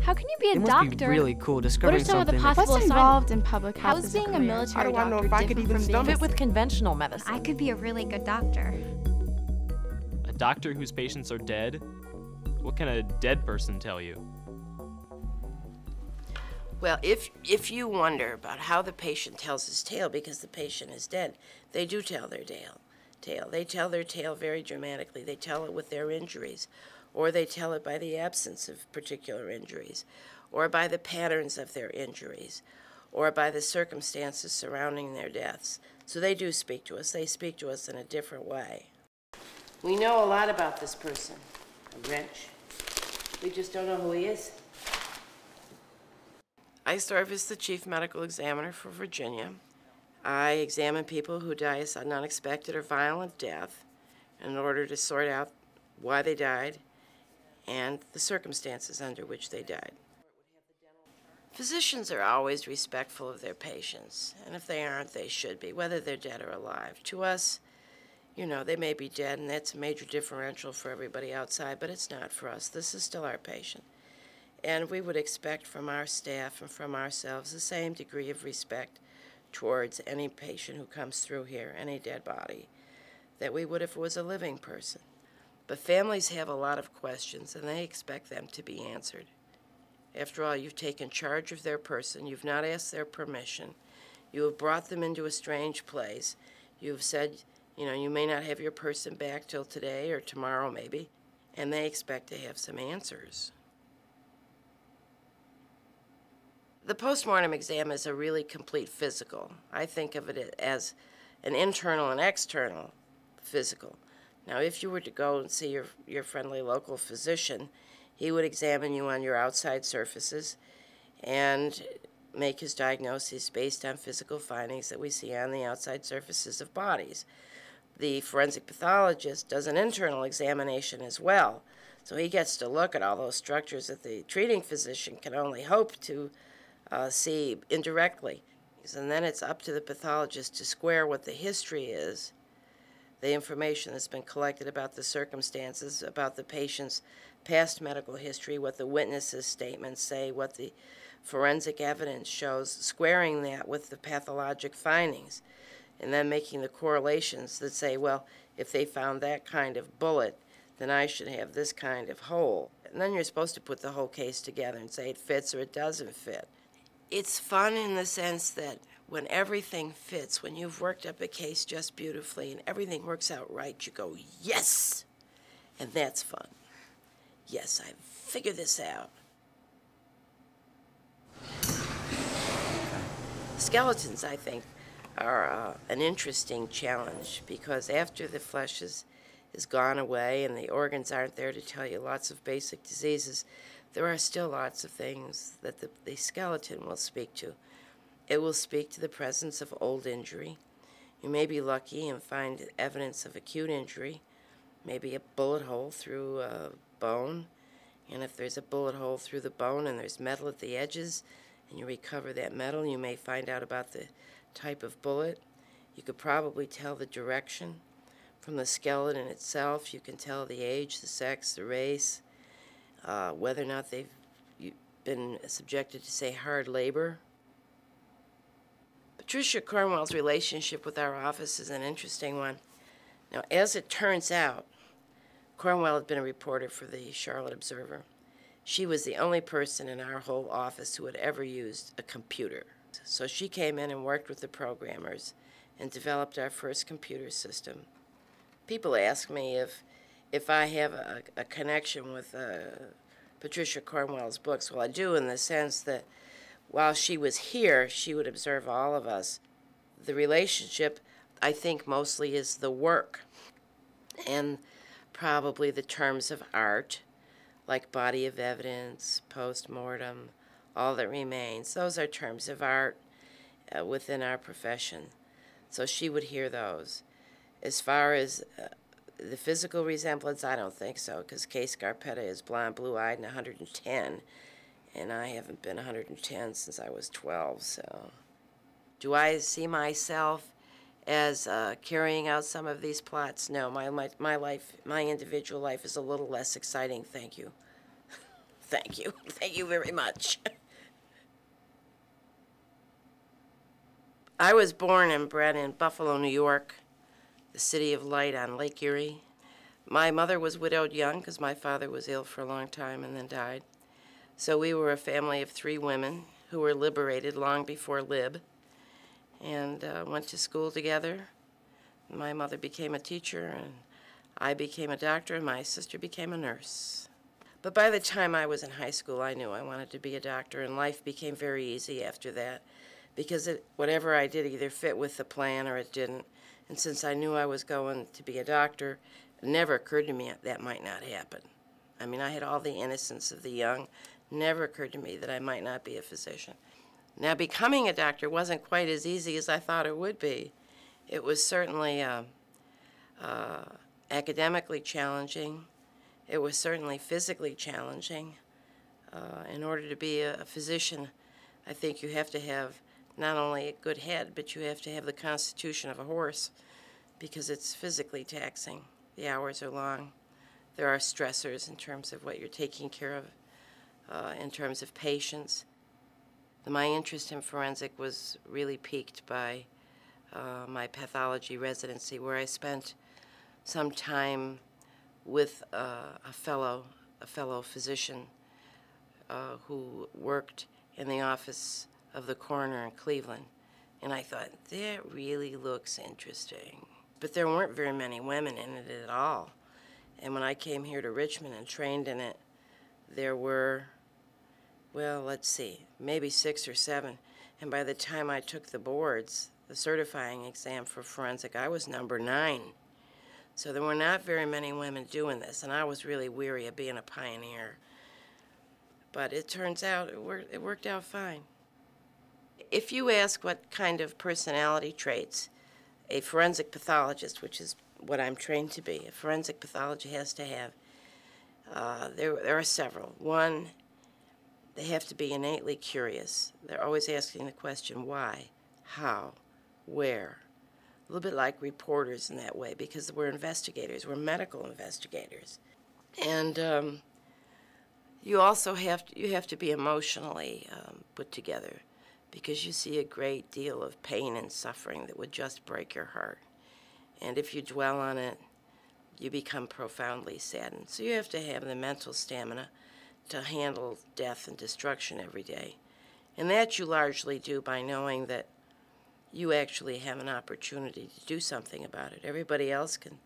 How can you be a It doctor? must be really cool What discovering are some of the something. possible What's involved in public health? How's as a being a career? military I don't know doctor if I could different even from stomach being Fit with conventional medicine. I could be a really good doctor. A doctor whose patients are dead? What can a dead person tell you? Well, if you wonder about how the patient tells his tale because the patient is dead, they do tell their tale. They tell their tale very dramatically. They tell it with their injuries, or they tell it by the absence of particular injuries, or by the patterns of their injuries, or by the circumstances surrounding their deaths. So they do speak to us. They speak to us in a different way. We know a lot about this person, a wrench. We just don't know who he is. I serve as the chief medical examiner for Virginia. I examine people who die a sudden, unexpected, or violent death in order to sort out why they died and the circumstances under which they died. Physicians are always respectful of their patients, and if they aren't, they should be, whether they're dead or alive. To us, you know, they may be dead, and that's a major differential for everybody outside, but it's not for us. This is still our patient. And we would expect from our staff and from ourselves the same degree of respect towards any patient who comes through here, any dead body, that we would if it was a living person. But families have a lot of questions, and they expect them to be answered. After all, you've taken charge of their person, you've not asked their permission, you have brought them into a strange place, you've said, you know, you may not have your person back till today or tomorrow maybe, and they expect to have some answers. The postmortem exam is a really complete physical. I think of it as an internal and external physical. Now, if you were to go and see your friendly local physician, he would examine you on your outside surfaces and make his diagnoses based on physical findings that we see on the outside surfaces of bodies. The forensic pathologist does an internal examination as well, so he gets to look at all those structures that the treating physician can only hope to see indirectly. And then it's up to the pathologist to square what the history is, the information that's been collected about the circumstances, about the patient's past medical history, what the witnesses' statements say, what the forensic evidence shows, squaring that with the pathologic findings, and then making the correlations that say, well, if they found that kind of bullet, then I should have this kind of hole. And then you're supposed to put the whole case together and say it fits or it doesn't fit. It's fun in the sense that when everything fits, when you've worked up a case just beautifully and everything works out right, you go, yes! And that's fun. Yes, I figured this out. Skeletons, I think, are an interesting challenge because after the flesh is gone away and the organs aren't there to tell you lots of basic diseases, there are still lots of things that the skeleton will speak to. It will speak to the presence of old injury. You may be lucky and find evidence of acute injury, maybe a bullet hole through a bone. And if there's a bullet hole through the bone and there's metal at the edges, and you recover that metal, you may find out about the type of bullet. You could probably tell the direction from the skeleton itself. You can tell the age, the sex, the race, whether or not they've been subjected to, say, hard labor. Patricia Cornwell's relationship with our office is an interesting one. Now, as it turns out, Cornwell had been a reporter for the Charlotte Observer. She was the only person in our whole office who had ever used a computer. So she came in and worked with the programmers and developed our first computer system. People ask me if I have a connection with Patricia Cornwell's books. Well, I do in the sense that while she was here, she would observe all of us. The relationship, I think, mostly is the work and probably the terms of art, like body of evidence, postmortem, all that remains. Those are terms of art within our profession. So she would hear those. As far as the physical resemblance, I don't think so, because Kay Scarpetta is blonde, blue-eyed, and 110, and I haven't been 110 since I was 12, so. Do I see myself as carrying out some of these plots? No, my life, my individual life is a little less exciting, thank you. Thank you. Thank you very much. I was born and bred in Buffalo, New York, the city of light on Lake Erie. My mother was widowed young because my father was ill for a long time and then died. So we were a family of 3 women who were liberated long before lib, and went to school together. My mother became a teacher, and I became a doctor, and my sister became a nurse. But by the time I was in high school, I knew I wanted to be a doctor, and life became very easy after that, because whatever I did either fit with the plan or it didn't. And since I knew I was going to be a doctor, it never occurred to me that might not happen. I mean, I had all the innocence of the young. Never occurred to me that I might not be a physician. Now, becoming a doctor wasn't quite as easy as I thought it would be. It was certainly academically challenging. It was certainly physically challenging. In order to be a physician, I think you have to have not only a good head, but you have to have the constitution of a horse, because it's physically taxing. The hours are long. There are stressors in terms of what you're taking care of, in terms of patients. My interest in forensic was really piqued by my pathology residency, where I spent some time with a fellow physician who worked in the office of the coroner in Cleveland. And I thought, that really looks interesting. But there weren't very many women in it at all. And when I came here to Richmond and trained in it, there were, well, let's see, maybe 6 or 7. And by the time I took the boards, the certifying exam for forensic, I was number 9. So there were not very many women doing this, and I was really weary of being a pioneer. But it turns out it worked out fine. If you ask what kind of personality traits a forensic pathologist, which is what I'm trained to be, a forensic pathologist has to have, there are several. One, they have to be innately curious. They're always asking the question, why, how, where. A little bit like reporters in that way, because we're investigators, we're medical investigators. And you also have to be emotionally put together, because you see a great deal of pain and suffering that would just break your heart. And if you dwell on it, you become profoundly saddened. So you have to have the mental stamina to handle death and destruction every day. And that you largely do by knowing that you actually have an opportunity to do something about it. Everybody else can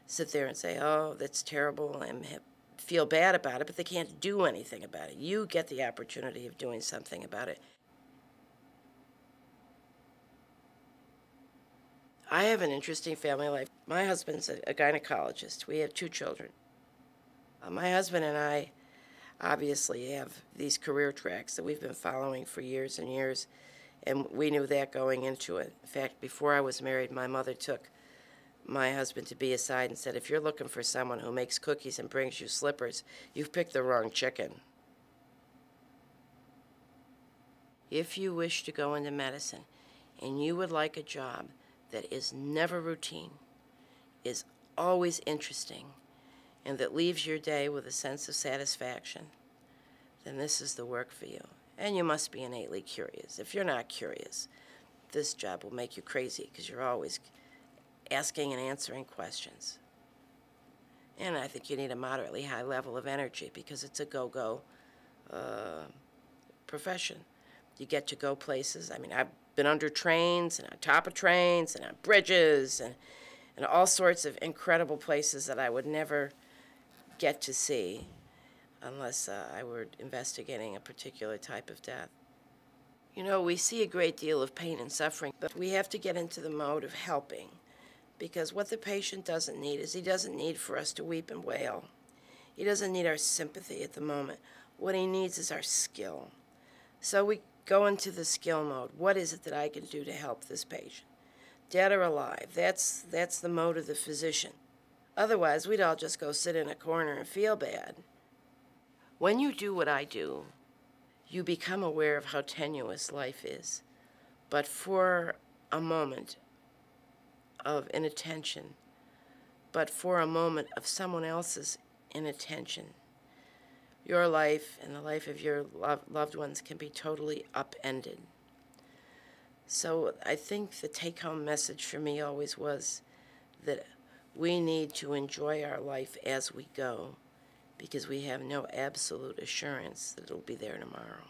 sit there and say, oh, that's terrible, and feel bad about it, but they can't do anything about it. You get the opportunity of doing something about it. I have an interesting family life. My husband's a gynecologist. We have 2 children. My husband and I obviously have these career tracks that we've been following for years and years, and we knew that going into it. In fact, before I was married, my mother took my husband to be aside and said, if you're looking for someone who makes cookies and brings you slippers, you've picked the wrong chicken. If you wish to go into medicine and you would like a job that is never routine, is always interesting, and that leaves your day with a sense of satisfaction, then this is the work for you. And you must be innately curious. If you're not curious, this job will make you crazy, because you're always asking and answering questions. And I think you need a moderately high level of energy, because it's a go-go profession. You get to go places. I mean, I've been under trains and on top of trains and on bridges and all sorts of incredible places that I would never get to see unless I were investigating a particular type of death. You know, we see a great deal of pain and suffering, but we have to get into the mode of helping, because what the patient doesn't need is he doesn't need for us to weep and wail. He doesn't need our sympathy at the moment. What he needs is our skill. So we go into the skill mode. What is it that I can do to help this patient? Dead or alive? That's the mode of the physician. Otherwise, we'd all just go sit in a corner and feel bad. When you do what I do, you become aware of how tenuous life is. But for a moment of inattention, but for a moment of someone else's inattention, your life and the life of your loved ones can be totally upended. So I think the take-home message for me always was that we need to enjoy our life as we go, because we have no absolute assurance that it'll be there tomorrow.